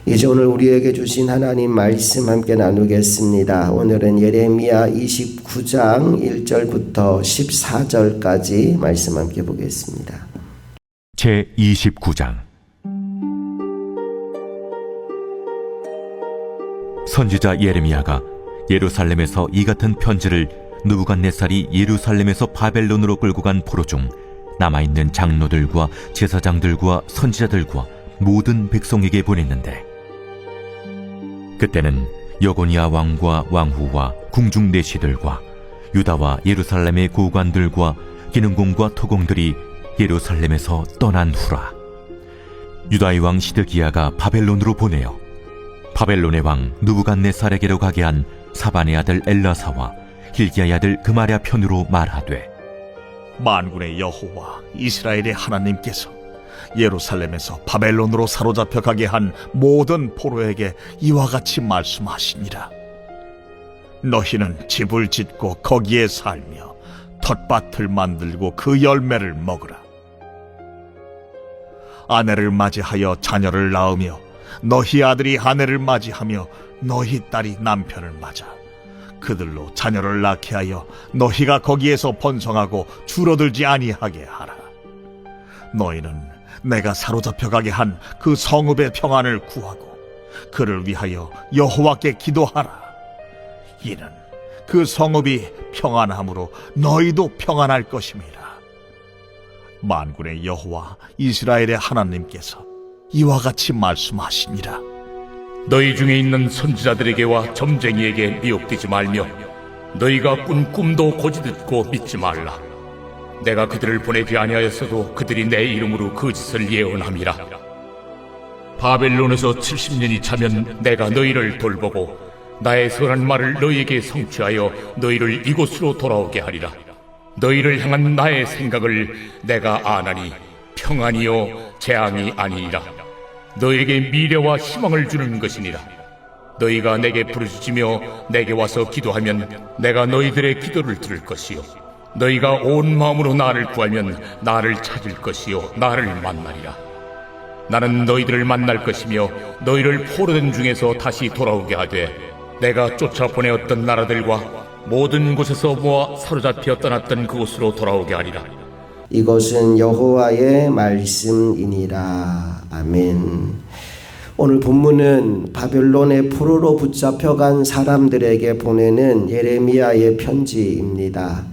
이제 오늘 우리에게 주신 하나님 말씀 함께 나누겠습니다. 오늘은 예레미야 29장 1절부터 14절까지 말씀 함께 보겠습니다. 제29장. 선지자 예레미야가 예루살렘에서 이 같은 편지를 느부갓네살이 예루살렘에서 바벨론으로 끌고 간 포로 중 남아있는 장로들과 제사장들과 선지자들과 모든 백성에게 보냈는데, 그때는 여고니아 왕과 왕후와 궁중 내시들과 유다와 예루살렘의 고관들과 기능공과 토공들이 예루살렘에서 떠난 후라. 유다의 왕 시드기야가 바벨론으로 보내어 바벨론의 왕 느부갓네살에게로 가게 한 사반의 아들 엘라사와 hil기야의 아들 그마랴 편으로 말하되, 만군의 여호와 이스라엘의 하나님께서 예루살렘에서 바벨론으로 사로잡혀 가게 한 모든 포로에게 이와 같이 말씀하시니라. 너희는 집을 짓고 거기에 살며 텃밭을 만들고 그 열매를 먹으라. 아내를 맞이하여 자녀를 낳으며 너희 아들이 아내를 맞이하며 너희 딸이 남편을 맞아 그들로 자녀를 낳게 하여 너희가 거기에서 번성하고 줄어들지 아니하게 하라. 너희는 내가 사로잡혀 가게 한 그 성읍의 평안을 구하고 그를 위하여 여호와께 기도하라. 이는 그 성읍이 평안함으로 너희도 평안할 것임이라. 만군의 여호와 이스라엘의 하나님께서 이와 같이 말씀하시니라. 너희 중에 있는 선지자들에게와 점쟁이에게 미혹되지 말며 너희가 꾼 꿈도 고지듣고 믿지 말라. 내가 그들을 보내지 아니하였어도 그들이 내 이름으로 그 짓을 예언함이라. 바벨론에서 70년이 차면 내가 너희를 돌보고 나의 선한 말을 너희에게 성취하여 너희를 이곳으로 돌아오게 하리라. 너희를 향한 나의 생각을 내가 아나니 평안이요 재앙이 아니니라. 너희에게 미래와 희망을 주는 것이니라. 너희가 내게 부르짖으며 내게 와서 기도하면 내가 너희들의 기도를 들을 것이요 너희가 온 마음으로 나를 구하면 나를 찾을 것이요 나를 만나리라. 나는 너희들을 만날 것이며 너희를 포로된 중에서 다시 돌아오게 하되 내가 쫓아보내었던 나라들과 모든 곳에서 모아 사로잡혀 떠났던 그곳으로 돌아오게 하리라. 이것은 여호와의 말씀이니라. 아멘. 오늘 본문은 바벨론의 포로로 붙잡혀간 사람들에게 보내는 예레미야의 편지입니다.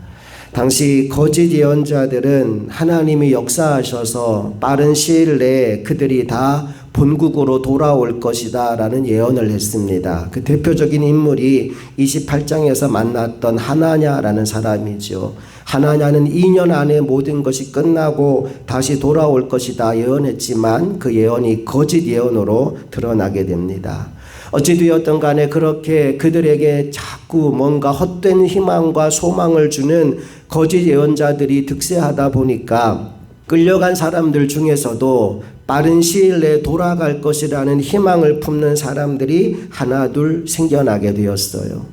당시 거짓 예언자들은 하나님이 역사하셔서 빠른 시일 내에 그들이 다 본국으로 돌아올 것이다 라는 예언을 했습니다. 그 대표적인 인물이 28장에서 만났던 하나냐라는 사람이죠. 하나냐는 2년 안에 모든 것이 끝나고 다시 돌아올 것이다 예언했지만 그 예언이 거짓 예언으로 드러나게 됩니다. 어찌되었든 간에 그렇게 그들에게 자꾸 뭔가 헛된 희망과 소망을 주는 거짓 예언자들이 득세하다 보니까 끌려간 사람들 중에서도 빠른 시일 내에 돌아갈 것이라는 희망을 품는 사람들이 하나둘 생겨나게 되었어요.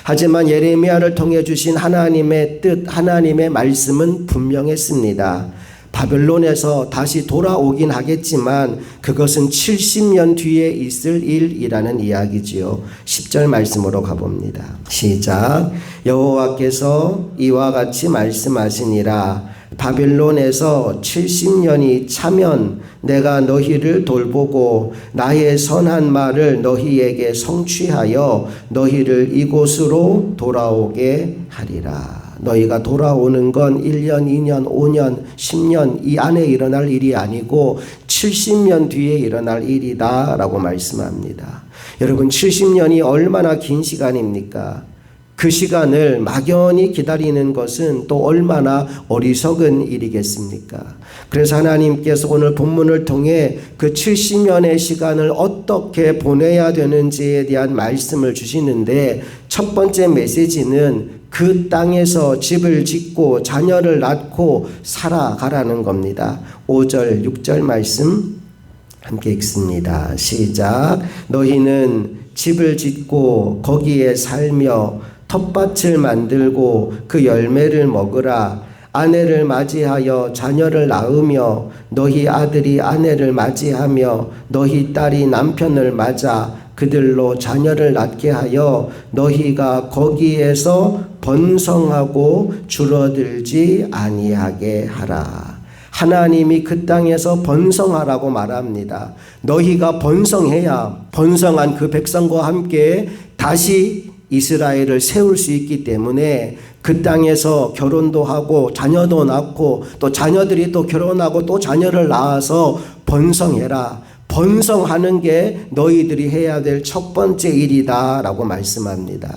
하지만 예레미야를 통해 주신 하나님의 뜻, 하나님의 말씀은 분명했습니다. 바벨론에서 다시 돌아오긴 하겠지만 그것은 70년 뒤에 있을 일이라는 이야기지요. 10절 말씀으로 가봅니다. 시작. 여호와께서 이와 같이 말씀하시니라. 바벨론에서 70년이 차면 내가 너희를 돌보고 나의 선한 말을 너희에게 성취하여 너희를 이곳으로 돌아오게 하리라. 너희가 돌아오는 건 1년, 2년, 5년, 10년 이 안에 일어날 일이 아니고 70년 뒤에 일어날 일이다 라고 말씀합니다. 여러분 70년이 얼마나 긴 시간입니까? 그 시간을 막연히 기다리는 것은 또 얼마나 어리석은 일이겠습니까? 그래서 하나님께서 오늘 본문을 통해 그 70년의 시간을 어떻게 보내야 되는지에 대한 말씀을 주시는데 첫 번째 메시지는 그 땅에서 집을 짓고 자녀를 낳고 살아가라는 겁니다. 5절, 6절 말씀 함께 읽습니다. 시작. 너희는 집을 짓고 거기에 살며 텃밭을 만들고 그 열매를 먹으라. 아내를 맞이하여 자녀를 낳으며 너희 아들이 아내를 맞이하며 너희 딸이 남편을 맞아 그들로 자녀를 낳게 하여 너희가 거기에서 번성하고 줄어들지 아니하게 하라. 하나님이 그 땅에서 번성하라고 말합니다. 너희가 번성해야 번성한 그 백성과 함께 다시 이스라엘을 세울 수 있기 때문에 그 땅에서 결혼도 하고 자녀도 낳고 또 자녀들이 또 결혼하고 또 자녀를 낳아서 번성해라. 번성하는 게 너희들이 해야 될 첫 번째 일이다 라고 말씀합니다.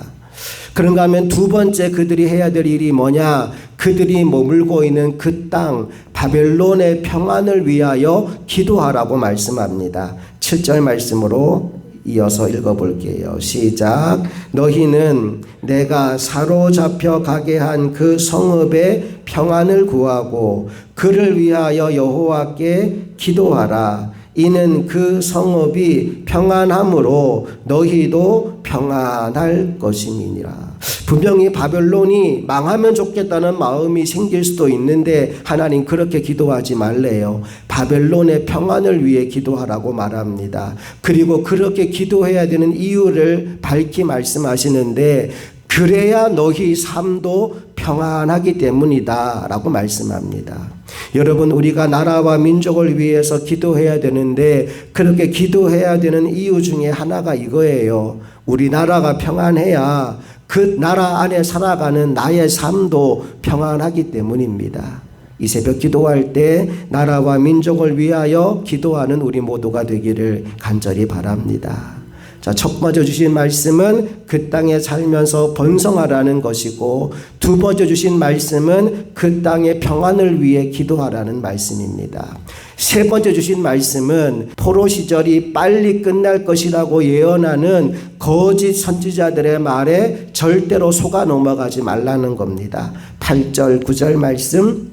그런가 하면 두 번째 그들이 해야 될 일이 뭐냐? 그들이 머물고 있는 그 땅 바벨론의 평안을 위하여 기도하라고 말씀합니다. 7절 말씀으로 이어서 읽어볼게요. 시작. 너희는 내가 사로잡혀 가게 한 그 성읍의 평안을 구하고 그를 위하여 여호와께 기도하라. 이는 그 성읍이 평안함으로 너희도 평안할 것임이니라. 분명히 바벨론이 망하면 좋겠다는 마음이 생길 수도 있는데 하나님 그렇게 기도하지 말래요. 바벨론의 평안을 위해 기도하라고 말합니다. 그리고 그렇게 기도해야 되는 이유를 밝히 말씀하시는데 그래야 너희 삶도 평안하기 때문이다 라고 말씀합니다. 여러분, 우리가 나라와 민족을 위해서 기도해야 되는데 그렇게 기도해야 되는 이유 중에 하나가 이거예요. 우리나라가 평안해야 그 나라 안에 살아가는 나의 삶도 평안하기 때문입니다. 이 새벽 기도할 때 나라와 민족을 위하여 기도하는 우리 모두가 되기를 간절히 바랍니다. 자, 첫 번째 주신 말씀은 그 땅에 살면서 번성하라는 것이고 두 번째 주신 말씀은 그 땅의 평안을 위해 기도하라는 말씀입니다. 세 번째 주신 말씀은 포로 시절이 빨리 끝날 것이라고 예언하는 거짓 선지자들의 말에 절대로 속아 넘어가지 말라는 겁니다. 8절 9절 말씀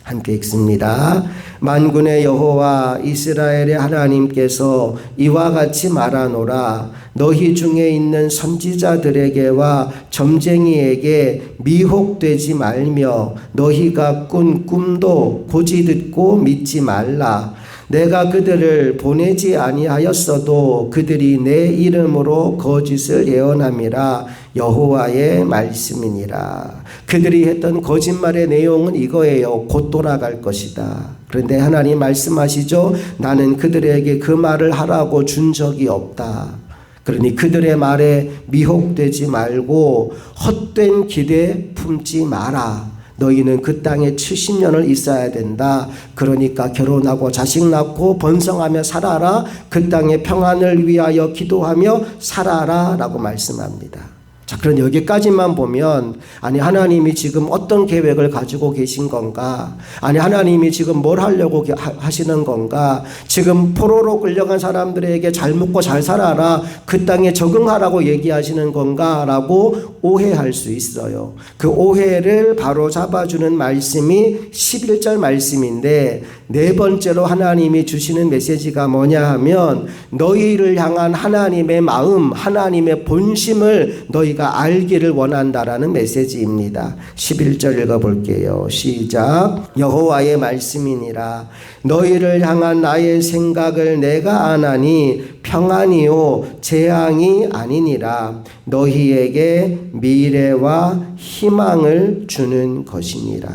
함께 읽습니다. 만군의 여호와 이스라엘의 하나님께서 이와 같이 말하노라. 너희 중에 있는 선지자들에게와 점쟁이에게 미혹되지 말며 너희가 꾼 꿈도 고지 듣고 믿지 말라. 내가 그들을 보내지 아니하였어도 그들이 내 이름으로 거짓을 예언함이라. 여호와의 말씀이니라. 그들이 했던 거짓말의 내용은 이거예요. 곧 돌아갈 것이다. 그런데 하나님 말씀하시죠. 나는 그들에게 그 말을 하라고 준 적이 없다. 그러니 그들의 말에 미혹되지 말고 헛된 기대 품지 마라. 너희는 그 땅에 70년을 있어야 된다. 그러니까 결혼하고 자식 낳고 번성하며 살아라. 그 땅의 평안을 위하여 기도하며 살아라 라고 말씀합니다. 자, 그런 여기까지만 보면 아니 하나님이 지금 어떤 계획을 가지고 계신 건가? 아니 하나님이 지금 뭘 하려고 하시는 건가? 지금 포로로 끌려간 사람들에게 잘 먹고 잘 살아라. 그 땅에 적응하라고 얘기하시는 건가? 라고 오해할 수 있어요. 그 오해를 바로 잡아주는 말씀이 11절 말씀인데 네 번째로 하나님이 주시는 메시지가 뭐냐 하면 너희를 향한 하나님의 마음, 하나님의 본심을 너희가 알기를 원한다라는 메시지입니다. 11절 읽어볼게요. 시작. 여호와의 말씀이니라. 너희를 향한 나의 생각을 내가 아나니 평안이요 재앙이 아니니라. 너희에게 미래와 희망을 주는 것이니라.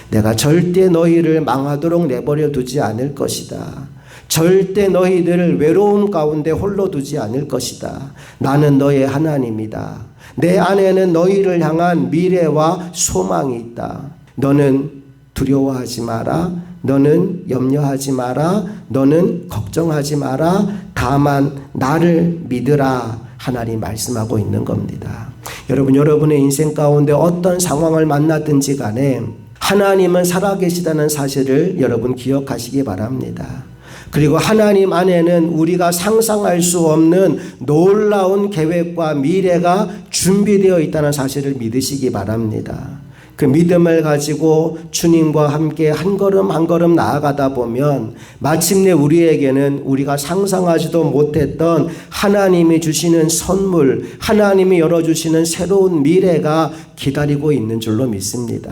내가 절대 너희를 망하도록 내버려 두지 않을 것이다. 절대 너희들을 외로움 가운데 홀로 두지 않을 것이다. 나는 너의 하나님이다. 내 안에는 너희를 향한 미래와 소망이 있다. 너는 두려워하지 마라. 너는 염려하지 마라. 너는 걱정하지 마라. 다만 나를 믿으라. 하나님 말씀하고 있는 겁니다. 여러분의 인생 가운데 어떤 상황을 만나든지 간에 하나님은 살아계시다는 사실을 여러분 기억하시기 바랍니다. 그리고 하나님 안에는 우리가 상상할 수 없는 놀라운 계획과 미래가 준비되어 있다는 사실을 믿으시기 바랍니다. 그 믿음을 가지고 주님과 함께 한 걸음 한 걸음 나아가다 보면 마침내 우리에게는 우리가 상상하지도 못했던 하나님이 주시는 선물, 하나님이 열어주시는 새로운 미래가 기다리고 있는 줄로 믿습니다.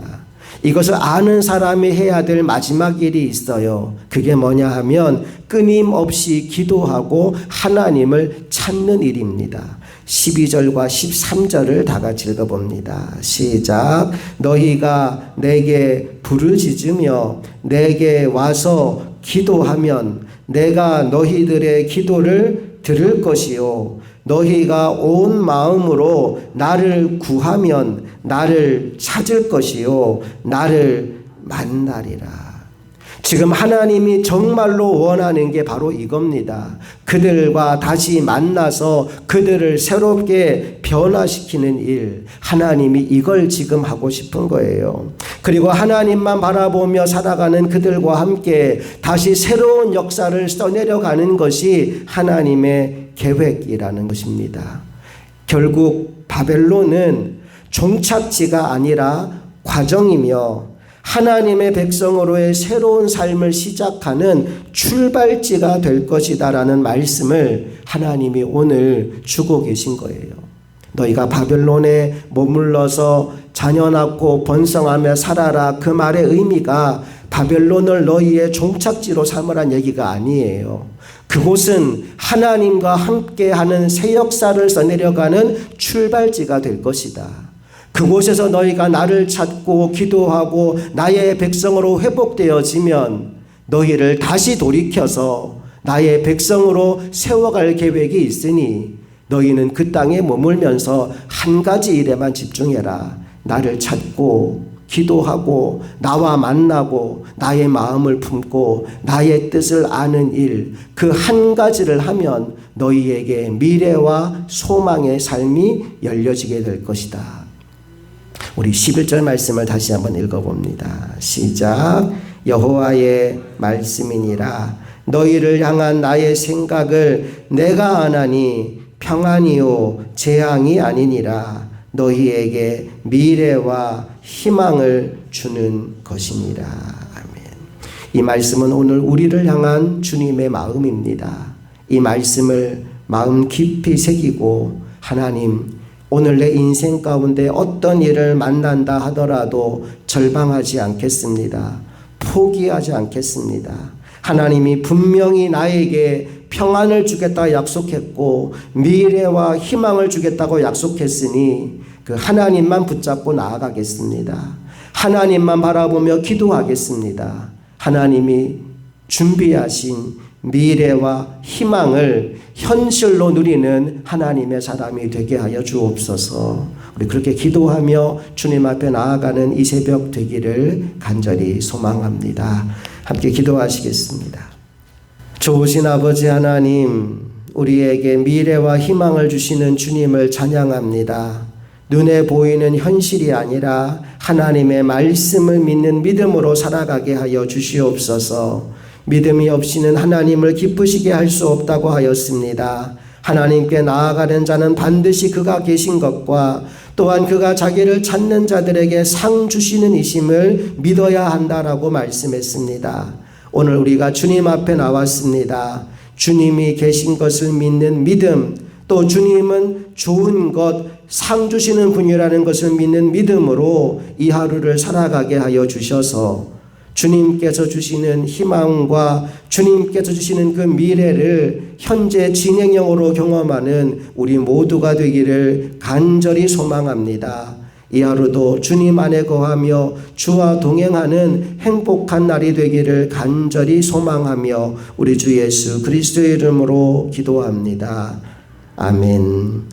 이것을 아는 사람이 해야 될 마지막 일이 있어요. 그게 뭐냐 하면 끊임없이 기도하고 하나님을 찾는 일입니다. 12절과 13절을 다 같이 읽어봅니다. 시작. 너희가 내게 부르짖으며 내게 와서 기도하면 내가 너희들의 기도를 들을 것이요 너희가 온 마음으로 나를 구하면 나를 찾을 것이요 나를 만나리라. 지금 하나님이 정말로 원하는 게 바로 이겁니다. 그들과 다시 만나서 그들을 새롭게 변화시키는 일, 하나님이 이걸 지금 하고 싶은 거예요. 그리고 하나님만 바라보며 살아가는 그들과 함께 다시 새로운 역사를 써내려가는 것이 하나님의 계획이라는 것입니다. 결국 바벨론은 종착지가 아니라 과정이며 하나님의 백성으로의 새로운 삶을 시작하는 출발지가 될 것이다라는 말씀을 하나님이 오늘 주고 계신 거예요. 너희가 바벨론에 머물러서 자녀 낳고 번성하며 살아라. 그 말의 의미가 바벨론을 너희의 종착지로 삼으란 얘기가 아니에요. 그곳은 하나님과 함께하는 새 역사를 써내려가는 출발지가 될 것이다. 그곳에서 너희가 나를 찾고 기도하고 나의 백성으로 회복되어지면 너희를 다시 돌이켜서 나의 백성으로 세워갈 계획이 있으니 너희는 그 땅에 머물면서 한 가지 일에만 집중해라. 나를 찾고 기도하고 나와 만나고 나의 마음을 품고 나의 뜻을 아는 일, 그 한 가지를 하면 너희에게 미래와 소망의 삶이 열려지게 될 것이다. 우리 11절 말씀을 다시 한번 읽어봅니다. 시작. 여호와의 말씀이니라. 너희를 향한 나의 생각을 내가 아나니 평안이요 재앙이 아니니라. 너희에게 미래와 희망을 주는 것이니라. 아멘. 이 말씀은 오늘 우리를 향한 주님의 마음입니다. 이 말씀을 마음 깊이 새기고 하나님, 오늘 내 인생 가운데 어떤 일을 만난다 하더라도 절망하지 않겠습니다. 포기하지 않겠습니다. 하나님이 분명히 나에게 평안을 주겠다고 약속했고 미래와 희망을 주겠다고 약속했으니 그 하나님만 붙잡고 나아가겠습니다. 하나님만 바라보며 기도하겠습니다. 하나님이 준비하신 미래와 희망을 현실로 누리는 하나님의 사람이 되게 하여 주옵소서. 우리 그렇게 기도하며 주님 앞에 나아가는 이 새벽 되기를 간절히 소망합니다. 함께 기도하시겠습니다. 좋으신 아버지 하나님, 우리에게 미래와 희망을 주시는 주님을 찬양합니다. 눈에 보이는 현실이 아니라 하나님의 말씀을 믿는 믿음으로 살아가게 하여 주시옵소서. 믿음이 없이는 하나님을 기쁘시게 할 수 없다고 하였습니다. 하나님께 나아가는 자는 반드시 그가 계신 것과 또한 그가 자기를 찾는 자들에게 상 주시는 이심을 믿어야 한다라고 말씀했습니다. 오늘 우리가 주님 앞에 나왔습니다. 주님이 계신 것을 믿는 믿음, 또 주님은 좋은 것, 상 주시는 분이라는 것을 믿는 믿음으로 이 하루를 살아가게 하여 주셔서 주님께서 주시는 희망과 주님께서 주시는 그 미래를 현재 진행형으로 경험하는 우리 모두가 되기를 간절히 소망합니다. 이 하루도 주님 안에 거하며 주와 동행하는 행복한 날이 되기를 간절히 소망하며 우리 주 예수 그리스도의 이름으로 기도합니다. 아멘.